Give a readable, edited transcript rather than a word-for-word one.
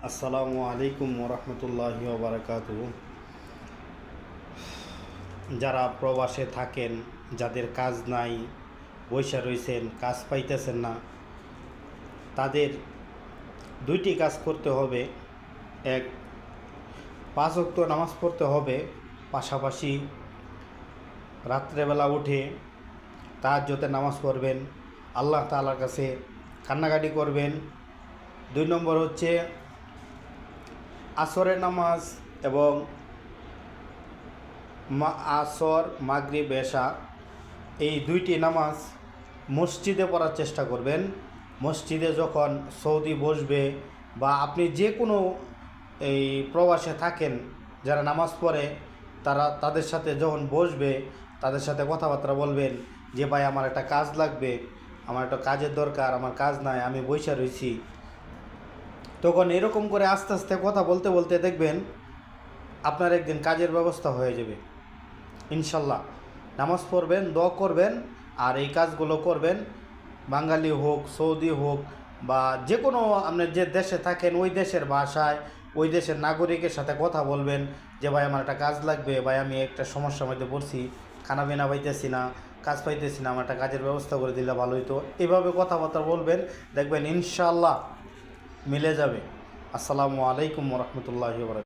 আসসালামু আলাইকুম ওরহমতুল্লাহি ওবরাকাতুহু। যারা প্রবাসে থাকেন, যাদের কাজ নাই, বৈশা রয়েছেন, কাজ পাইতেছেন না, তাদের দুইটি কাজ করতে হবে। এক, 5 ওয়াক্ত নামাজ পড়তে হবে, পাশাপাশি রাত্রেবেলা উঠে তাহাজ্জুদের নামাজ পড়বেন, আল্লাহ তাআলার কাছে কান্নাকাটি করবেন। 2 নম্বর হচ্ছে আসরের নামাজ এবং আসর, মাগরিব, এশা এই দুইটি নামাজ মসজিদে পড়ার চেষ্টা করবেন। মসজিদে যখন সৌদি বসবে বা আপনি যে কোনো এই প্রবাসে থাকেন, যারা নামাজ পড়ে তাদের সাথে যখন বসবে, তাদের সাথে কথাবার্তা বলবেন যে ভাই আমার একটা কাজ লাগবে, আমার একটা কাজের দরকার, আমার কাজ নাই, আমি বসে রয়েছি। তখন এরকম করে আস্তে আস্তে কথা বলতে বলতে দেখবেন আপনার একদিন কাজের ব্যবস্থা হয়ে যাবে ইনশাল্লাহ। নামাজ পড়বেন, দোয়া করবেন, আর এই কাজগুলো করবেন। বাঙালি হোক, সৌদি হোক, বা যে কোনো আপনার যে দেশে থাকেন ওই দেশের ভাষায়, ওই দেশের নাগরিকের সাথে কথা বলবেন যে ভাই আমার একটা কাজ লাগবে, ভাই আমি একটা সমস্যার মধ্যে পড়ছি, খানা পিনা পাইতেছি না, কাজ পাইতেছি না, আমার একটা কাজের ব্যবস্থা করে দিলে ভালো হতো। এভাবে কথাবার্তা বলবেন, দেখবেন ইনশাল্লাহ মিলে যাবে। আসসালামু আলাইকুম ওরহমতুল্লাহি ওয়া বারাকাতুহু।